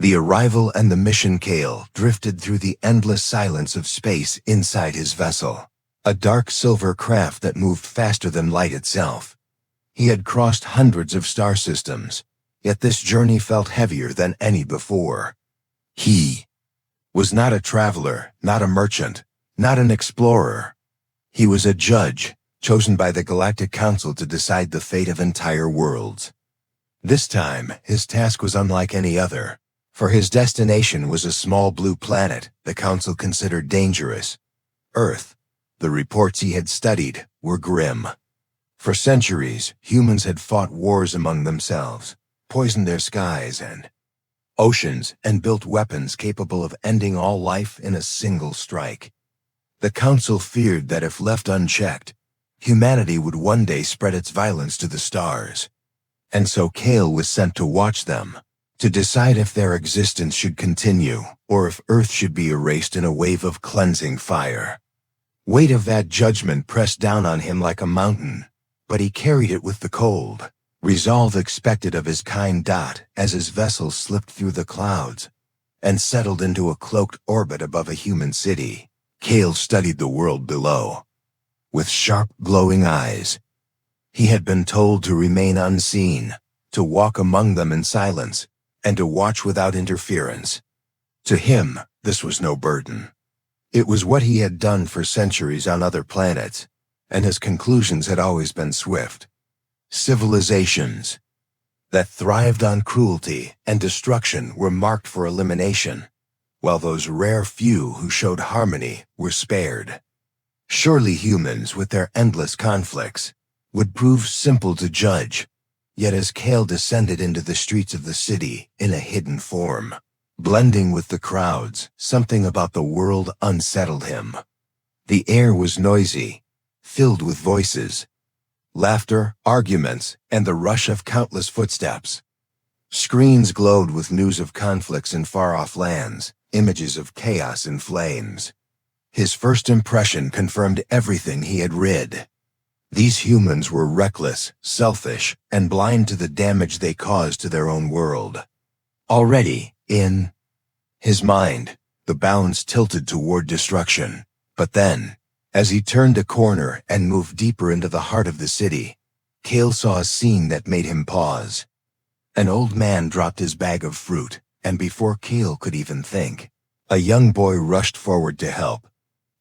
The arrival and the mission. Kale drifted through the endless silence of space inside his vessel, a dark silver craft that moved faster than light itself. He had crossed hundreds of star systems, yet this journey felt heavier than any before. He was not a traveler, not a merchant, not an explorer. He was a judge, chosen by the Galactic Council to decide the fate of entire worlds. This time, his task was unlike any other, for his destination was a small blue planet the Council considered dangerous. Earth. The reports he had studied were grim. For centuries, humans had fought wars among themselves, poisoned their skies and oceans, and built weapons capable of ending all life in a single strike. The Council feared that if left unchecked, humanity would one day spread its violence to the stars. And so Kale was sent to watch them, to decide if their existence should continue, or if Earth should be erased in a wave of cleansing fire. Weight of that judgment pressed down on him like a mountain, but he carried it with the cold resolve expected of his kind. As his vessel slipped through the clouds and settled into a cloaked orbit above a human city, Kale studied the world below. With sharp, glowing eyes, he had been told to remain unseen, to walk among them in silence, and to watch without interference. To him, this was no burden. It was what he had done for centuries on other planets, and his conclusions had always been swift. Civilizations that thrived on cruelty and destruction were marked for elimination, while those rare few who showed harmony were spared. Surely humans, with their endless conflicts, would prove simple to judge. Yet as Kale descended into the streets of the city in a hidden form, blending with the crowds, something about the world unsettled him. The air was noisy, filled with voices, laughter, arguments, and the rush of countless footsteps. Screens glowed with news of conflicts in far-off lands, images of chaos in flames. His first impression confirmed everything he had read. These humans were reckless, selfish, and blind to the damage they caused to their own world. Already, in his mind, the balance tilted toward destruction. But then, as he turned a corner and moved deeper into the heart of the city, Kale saw a scene that made him pause. An old man dropped his bag of fruit, and before Kale could even think, a young boy rushed forward to help,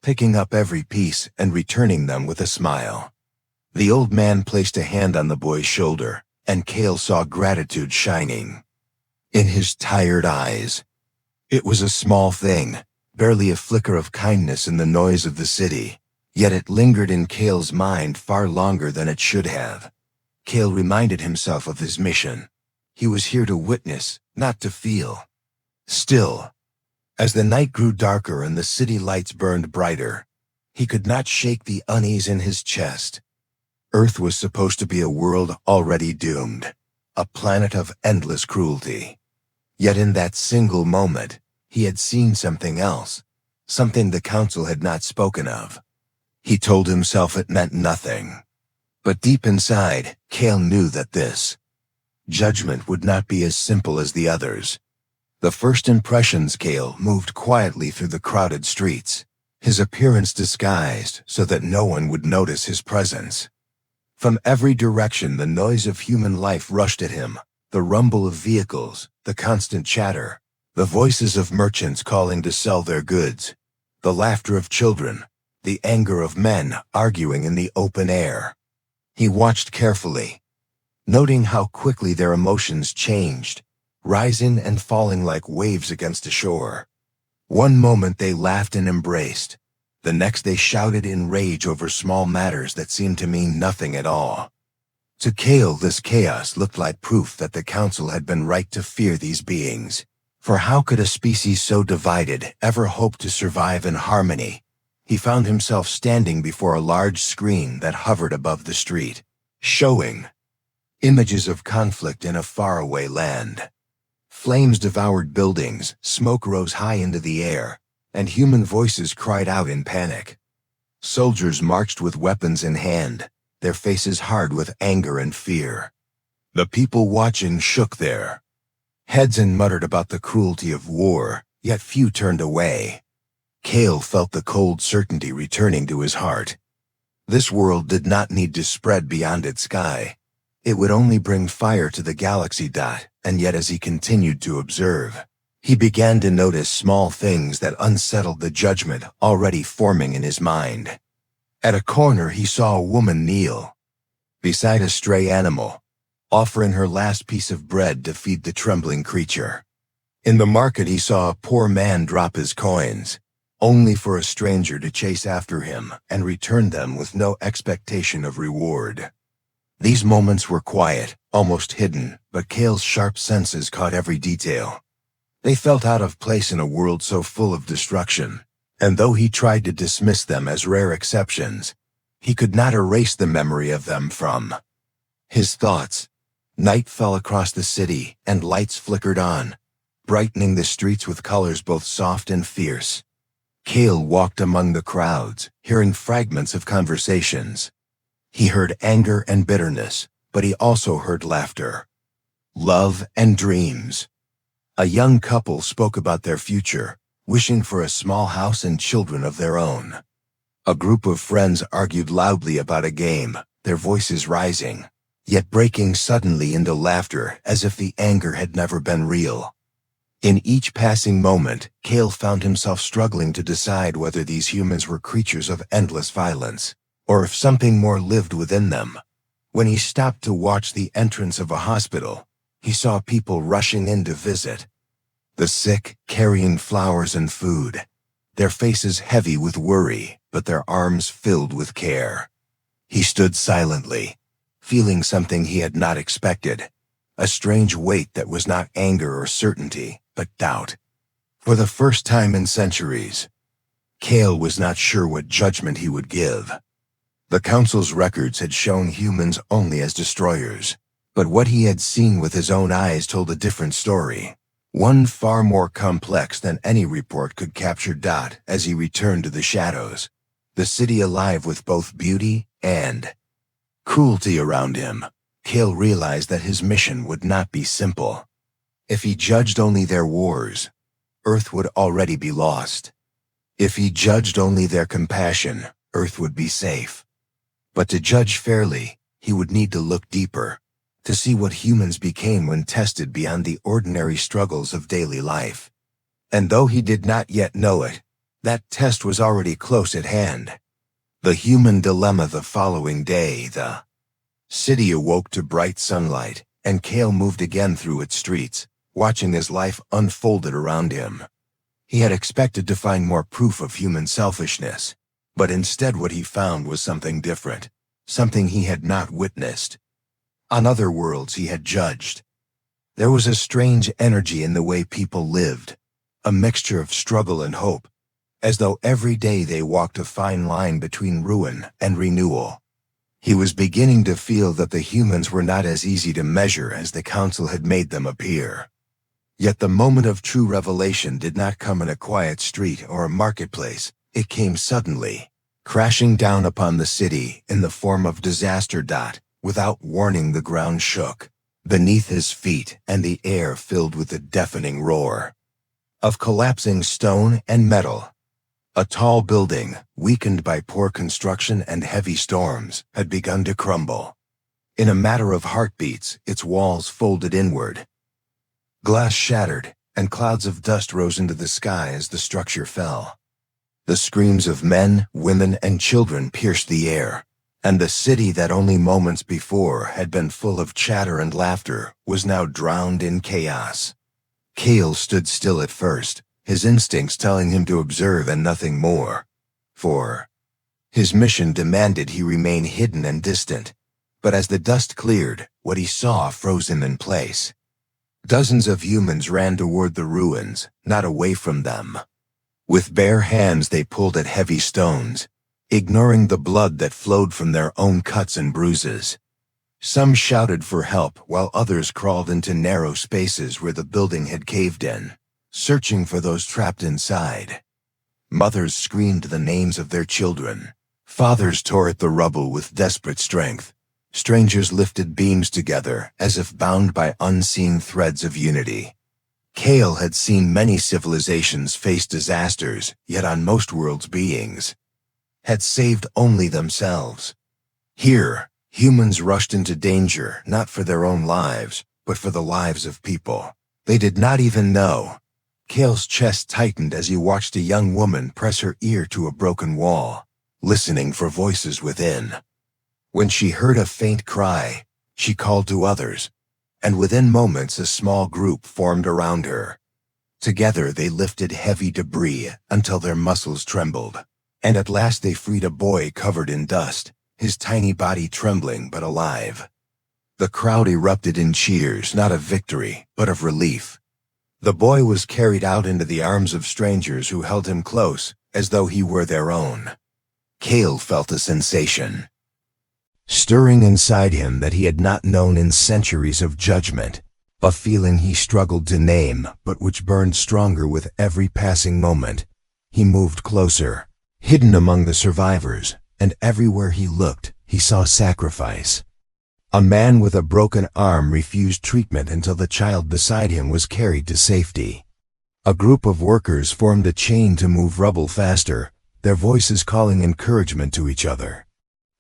picking up every piece and returning them with a smile. The old man placed a hand on the boy's shoulder, and Kale saw gratitude shining in his tired eyes. It was a small thing, barely a flicker of kindness in the noise of the city, yet it lingered in Kale's mind far longer than it should have. Kale reminded himself of his mission. He was here to witness, not to feel. Still, as the night grew darker and the city lights burned brighter, he could not shake the unease in his chest. Earth was supposed to be a world already doomed, a planet of endless cruelty. Yet in that single moment, he had seen something else, something the Council had not spoken of. He told himself it meant nothing. But deep inside, Kale knew that this judgment would not be as simple as the others. The first impressions. Kale moved quietly through the crowded streets, his appearance disguised so that no one would notice his presence. From every direction, the noise of human life rushed at him, the rumble of vehicles, the constant chatter, the voices of merchants calling to sell their goods, the laughter of children, the anger of men arguing in the open air. He watched carefully, noting how quickly their emotions changed, rising and falling like waves against a shore. One moment they laughed and embraced. The next they shouted in rage over small matters that seemed to mean nothing at all. To Kale, this chaos looked like proof that the Council had been right to fear these beings. For how could a species so divided ever hope to survive in harmony? He found himself standing before a large screen that hovered above the street, showing images of conflict in a faraway land. Flames devoured buildings, smoke rose high into the air, and human voices cried out in panic. Soldiers marched with weapons in hand, their faces hard with anger and fear. The people watching shook their Heads muttered about the cruelty of war, yet few turned away. Kale felt the cold certainty returning to his heart. This world did not need to spread beyond its sky. It would only bring fire to the galaxy. And yet as he continued to observe, he began to notice small things that unsettled the judgment already forming in his mind. At a corner he saw a woman kneel beside a stray animal, offering her last piece of bread to feed the trembling creature. In the market he saw a poor man drop his coins, only for a stranger to chase after him and return them with no expectation of reward. These moments were quiet, almost hidden, but Kale's sharp senses caught every detail. They felt out of place in a world so full of destruction, and though he tried to dismiss them as rare exceptions, he could not erase the memory of them from his thoughts. Night fell across the city, and lights flickered on, brightening the streets with colors both soft and fierce. Kale walked among the crowds, hearing fragments of conversations. He heard anger and bitterness, but he also heard laughter, love, and dreams. A young couple spoke about their future, wishing for a small house and children of their own. A group of friends argued loudly about a game, their voices rising, yet breaking suddenly into laughter as if the anger had never been real. In each passing moment, Kale found himself struggling to decide whether these humans were creatures of endless violence, or if something more lived within them. When he stopped to watch the entrance of a hospital, he saw people rushing in to visit. The sick, carrying flowers and food, their faces heavy with worry, but their arms filled with care. He stood silently, feeling something he had not expected, a strange weight that was not anger or certainty, but doubt. For the first time in centuries, Kale was not sure what judgment he would give. The Council's records had shown humans only as destroyers, but what he had seen with his own eyes told a different story, one far more complex than any report could capture. As he returned to the shadows, the city alive with both beauty and cruelty around him, Kale realized that his mission would not be simple. If he judged only their wars, Earth would already be lost. If he judged only their compassion, Earth would be safe. But to judge fairly, he would need to look deeper, to see what humans became when tested beyond the ordinary struggles of daily life. And though he did not yet know it, that test was already close at hand. The human dilemma. The following day, the city awoke to bright sunlight, and Kale moved again through its streets, watching as life unfolded around him. He had expected to find more proof of human selfishness, but instead what he found was something different, something he had not witnessed. On other worlds he had judged. There was a strange energy in the way people lived, a mixture of struggle and hope, as though every day they walked a fine line between ruin and renewal. He was beginning to feel that the humans were not as easy to measure as the Council had made them appear. Yet the moment of true revelation did not come in a quiet street or a marketplace. It came suddenly, crashing down upon the city in the form of disaster. Without warning, the ground shook beneath his feet, and the air filled with a deafening roar of collapsing stone and metal. A tall building, weakened by poor construction and heavy storms, had begun to crumble. In a matter of heartbeats, its walls folded inward. Glass shattered, and clouds of dust rose into the sky as the structure fell. The screams of men, women, and children pierced the air, and the city that only moments before had been full of chatter and laughter was now drowned in chaos. Kale stood still at first, his instincts telling him to observe and nothing more. For his mission demanded he remain hidden and distant, but as the dust cleared, what he saw froze him in place. Dozens of humans ran toward the ruins, not away from them. With bare hands they pulled at heavy stones, ignoring the blood that flowed from their own cuts and bruises. Some shouted for help while others crawled into narrow spaces where the building had caved in, searching for those trapped inside. Mothers screamed the names of their children. Fathers tore at the rubble with desperate strength. Strangers lifted beams together as if bound by unseen threads of unity. Kale had seen many civilizations face disasters, yet on most worlds beings had saved only themselves. Here, humans rushed into danger not for their own lives, but for the lives of people they did not even know. Kale's chest tightened as he watched a young woman press her ear to a broken wall, listening for voices within. When she heard a faint cry, she called to others, and within moments a small group formed around her. Together they lifted heavy debris until their muscles trembled, and at last they freed a boy covered in dust, his tiny body trembling but alive. The crowd erupted in cheers, not of victory, but of relief. The boy was carried out into the arms of strangers who held him close, as though he were their own. Kale felt a sensation stirring inside him that he had not known in centuries of judgment, a feeling he struggled to name but which burned stronger with every passing moment. He moved closer, hidden among the survivors, and everywhere he looked, he saw sacrifice. A man with a broken arm refused treatment until the child beside him was carried to safety. A group of workers formed a chain to move rubble faster, their voices calling encouragement to each other.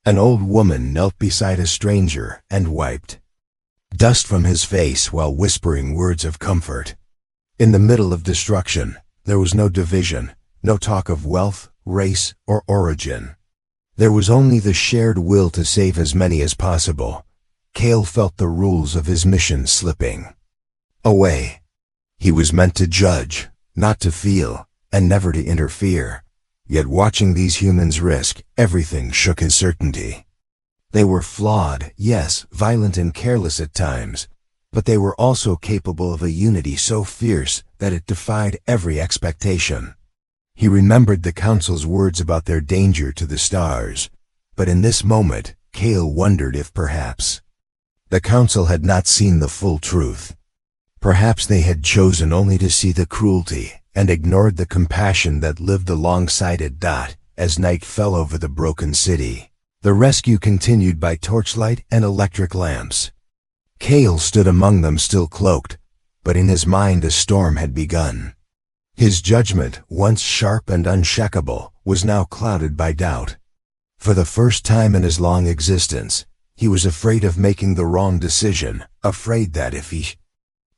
An old woman knelt beside a stranger and wiped dust from his face while whispering words of comfort. In the middle of destruction, there was no division, no talk of wealth, race, or origin. There was only the shared will to save as many as possible. Kale felt the rules of his mission slipping away. He was meant to judge, not to feel, and never to interfere. Yet watching these humans risk everything shook his certainty. They were flawed, yes, violent and careless at times, but they were also capable of a unity so fierce that it defied every expectation. He remembered the council's words about their danger to the stars, but in this moment, Kale wondered if perhaps the council had not seen the full truth. Perhaps they had chosen only to see the cruelty and ignored the compassion that lived alongside it. As night fell over the broken city, the rescue continued by torchlight and electric lamps. Kale stood among them, still cloaked, but in his mind a storm had begun. His judgment, once sharp and unshakable, was now clouded by doubt. For the first time in his long existence, he was afraid of making the wrong decision, afraid that if he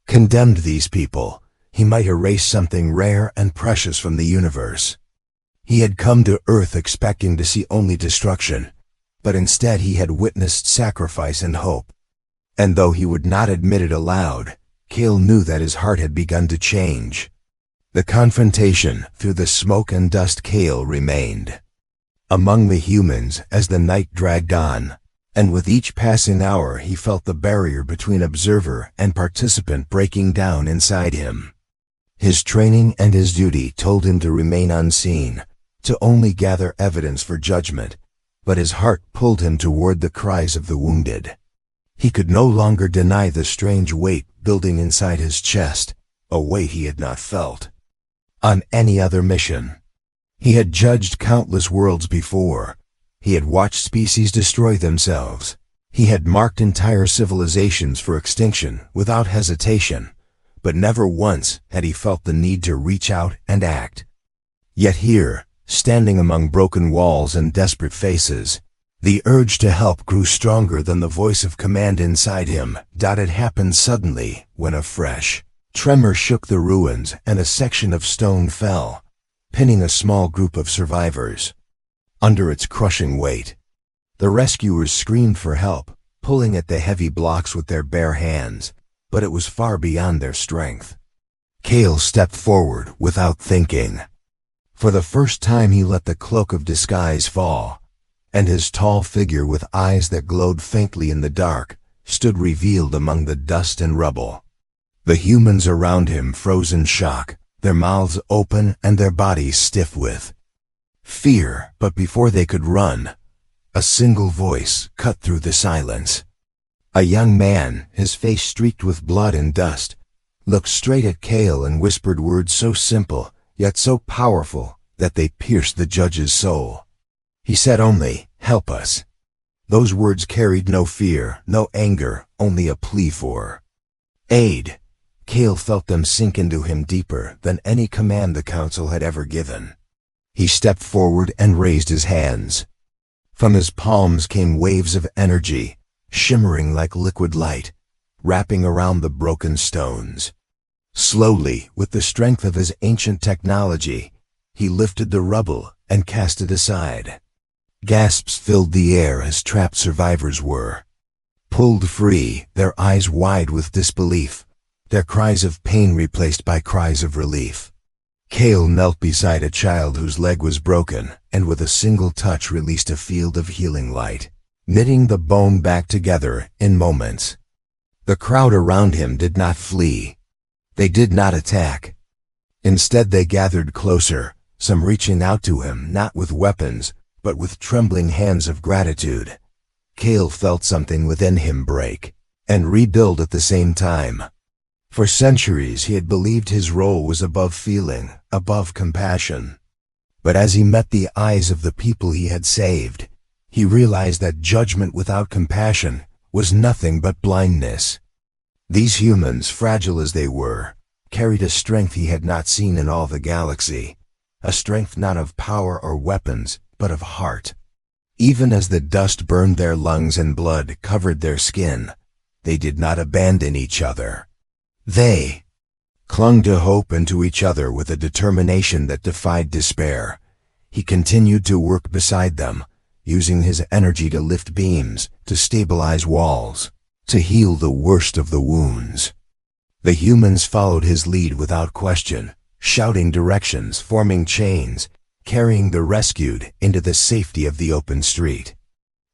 condemned these people, he might erase something rare and precious from the universe. He had come to Earth expecting to see only destruction, but instead he had witnessed sacrifice and hope. And though he would not admit it aloud, Kale knew that his heart had begun to change. The confrontation, through the smoke and dust, Kale remained among the humans as the night dragged on, and with each passing hour he felt the barrier between observer and participant breaking down inside him. His training and his duty told him to remain unseen, to only gather evidence for judgment, but his heart pulled him toward the cries of the wounded. He could no longer deny the strange weight building inside his chest, a weight he had not felt on any other mission. He had judged countless worlds before. He had watched species destroy themselves. He had marked entire civilizations for extinction without hesitation, but never once had he felt the need to reach out and act. Yet here, standing among broken walls and desperate faces, the urge to help grew stronger than the voice of command inside him. It happened suddenly when a fresh tremor shook the ruins and a section of stone fell, pinning a small group of survivors. Under its crushing weight, the rescuers screamed for help, pulling at the heavy blocks with their bare hands, but it was far beyond their strength. Kale stepped forward without thinking. For the first time he let the cloak of disguise fall, and his tall figure with eyes that glowed faintly in the dark stood revealed among the dust and rubble. The humans around him froze in shock, their mouths open and their bodies stiff with fear, but before they could run, a single voice cut through the silence. A young man, his face streaked with blood and dust, looked straight at Kale and whispered words so simple, yet so powerful, that they pierced the judge's soul. He said only, "Help us." Those words carried no fear, no anger, only a plea for aid. Kale felt them sink into him deeper than any command the council had ever given. He stepped forward and raised his hands. From his palms came waves of energy, shimmering like liquid light, wrapping around the broken stones. Slowly, with the strength of his ancient technology, he lifted the rubble and cast it aside. Gasps filled the air as trapped survivors were pulled free, their eyes wide with disbelief, their cries of pain replaced by cries of relief. Kale knelt beside a child whose leg was broken, and with a single touch released a field of healing light, knitting the bone back together in moments. The crowd around him did not flee. They did not attack. Instead they gathered closer, some reaching out to him not with weapons, but with trembling hands of gratitude. Kale felt something within him break and rebuild at the same time. For centuries he had believed his role was above feeling, above compassion. But as he met the eyes of the people he had saved, he realized that judgment without compassion was nothing but blindness. These humans, fragile as they were, carried a strength he had not seen in all the galaxy, a strength not of power or weapons, but of heart. Even as the dust burned their lungs and blood covered their skin, they did not abandon each other. They clung to hope and to each other with a determination that defied despair. He continued to work beside them, using his energy to lift beams, to stabilize walls, to heal the worst of the wounds. The humans followed his lead without question, shouting directions, forming chains, carrying the rescued into the safety of the open street.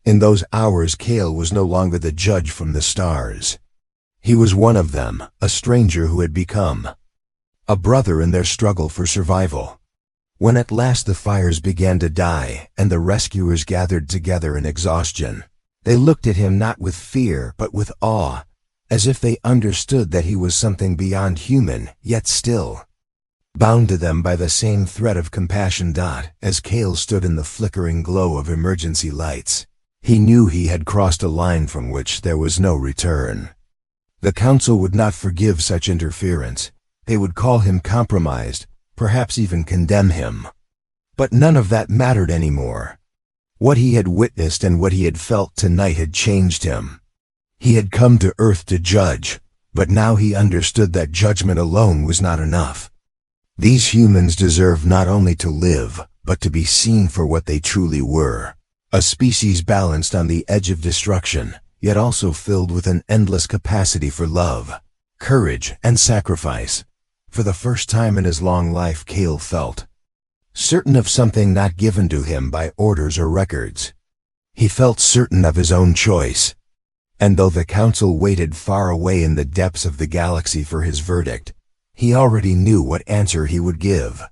In those hours, Kale was no longer the judge from the stars. He was one of them, a stranger who had become a brother in their struggle for survival. When at last the fires began to die and the rescuers gathered together in exhaustion, they looked at him not with fear but with awe, as if they understood that he was something beyond human, yet still bound to them by the same thread of compassion. As Kale stood in the flickering glow of emergency lights, he knew he had crossed a line from which there was no return. The council would not forgive such interference. They would call him compromised, perhaps even condemn him. But none of that mattered anymore. What he had witnessed and what he had felt tonight had changed him. He had come to Earth to judge, but now he understood that judgment alone was not enough. These humans deserve not only to live, but to be seen for what they truly were. A species balanced on the edge of destruction, yet also filled with an endless capacity for love, courage, and sacrifice. For the first time in his long life, Kale felt certain of something not given to him by orders or records. He felt certain of his own choice. And though the council waited far away in the depths of the galaxy for his verdict, he already knew what answer he would give.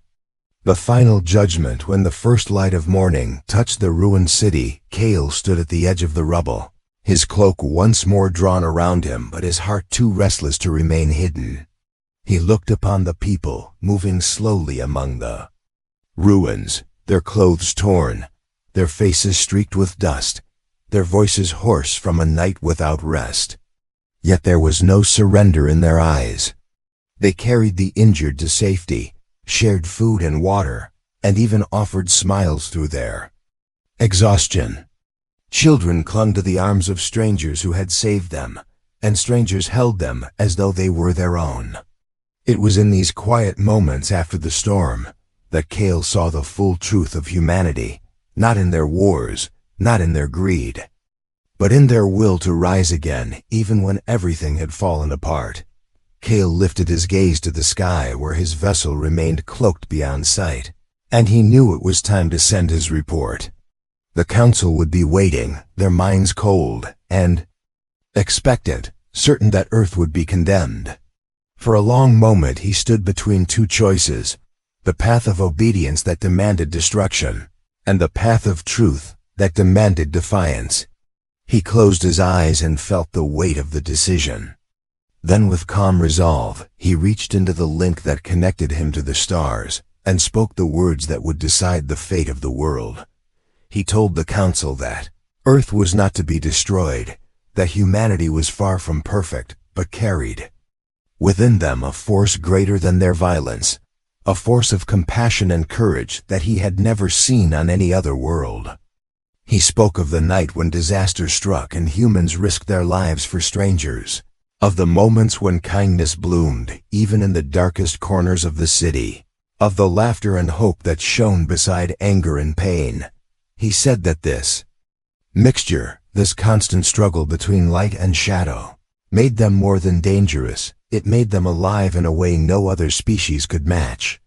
The final judgment. When the first light of morning touched the ruined city, Kale stood at the edge of the rubble, his cloak once more drawn around him, but his heart too restless to remain hidden. He looked upon the people moving slowly among the ruins, their clothes torn, their faces streaked with dust, their voices hoarse from a night without rest. Yet there was no surrender in their eyes. They carried the injured to safety, shared food and water, and even offered smiles through their exhaustion. Children clung to the arms of strangers who had saved them, and strangers held them as though they were their own. It was in these quiet moments after the storm that Kale saw the full truth of humanity, not in their wars, not in their greed, but in their will to rise again even when everything had fallen apart. Kale lifted his gaze to the sky where his vessel remained cloaked beyond sight, and he knew it was time to send his report. The council would be waiting, their minds cold and expectant, certain that Earth would be condemned. For a long moment he stood between two choices, the path of obedience that demanded destruction, and the path of truth that demanded defiance. He closed his eyes and felt the weight of the decision. Then with calm resolve, he reached into the link that connected him to the stars, and spoke the words that would decide the fate of the world. He told the council that Earth was not to be destroyed, that humanity was far from perfect, but carried Within them a force greater than their violence, a force of compassion and courage that he had never seen on any other world. He spoke of the night when disaster struck and humans risked their lives for strangers, of the moments when kindness bloomed even in the darkest corners of the city, of the laughter and hope that shone beside anger and pain. He said that this mixture, this constant struggle between light and shadow, made them more than dangerous. It made them alive in a way no other species could match.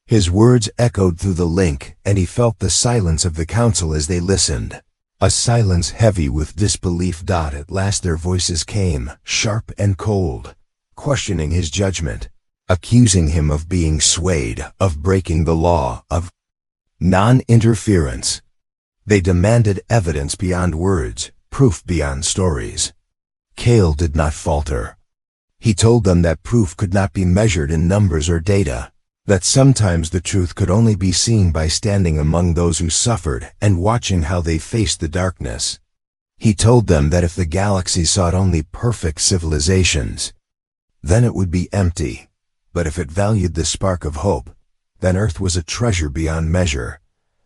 His words echoed through the link, and he felt the silence of the council as they listened. A silence heavy with disbelief. At last their voices came, sharp and cold, questioning his judgment, accusing him of being swayed, of breaking the law, of non-interference. They demanded evidence beyond words, proof beyond stories. Kale did not falter. He told them that proof could not be measured in numbers or data, that sometimes the truth could only be seen by standing among those who suffered and watching how they faced the darkness. He told them that if the galaxy sought only perfect civilizations, then it would be empty, but if it valued the spark of hope, then Earth was a treasure beyond measure.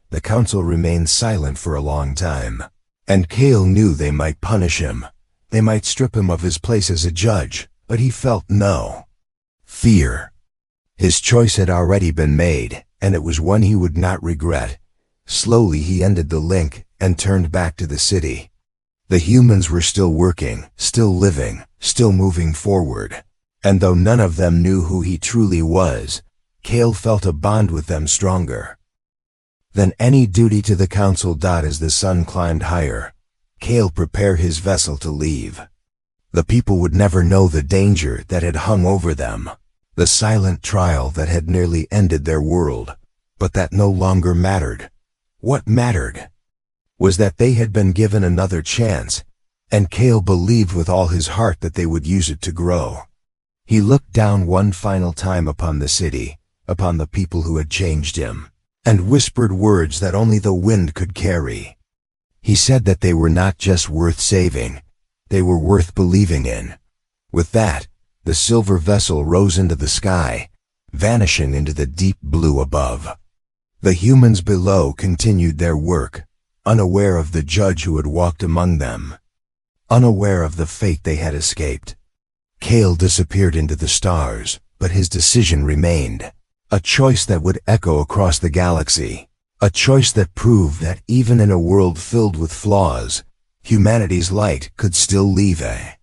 The council remained silent for a long time, and Kale knew they might punish him. They might strip him of his place as a judge. But he felt no fear. His choice had already been made, and it was one he would not regret. Slowly he ended the link and turned back to the city. The humans were still working, still living, still moving forward. And though none of them knew who he truly was, Kale felt a bond with them stronger than any duty to the council. As the sun climbed higher, Kale prepared his vessel to leave. The people would never know the danger that had hung over them, the silent trial that had nearly ended their world, but that no longer mattered. What mattered was that they had been given another chance, and Kale believed with all his heart that they would use it to grow. He looked down one final time upon the city, upon the people who had changed him, and whispered words that only the wind could carry. He said that they were not just worth saving, they were worth believing in. With that, the silver vessel rose into the sky, vanishing into the deep blue above. The humans below continued their work, unaware of the judge who had walked among them, unaware of the fate they had escaped. Kale disappeared into the stars, but his decision remained, a choice that would echo across the galaxy, a choice that proved that even in a world filled with flaws, humanity's light could still leave a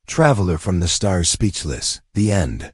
traveler from the stars speechless. The end.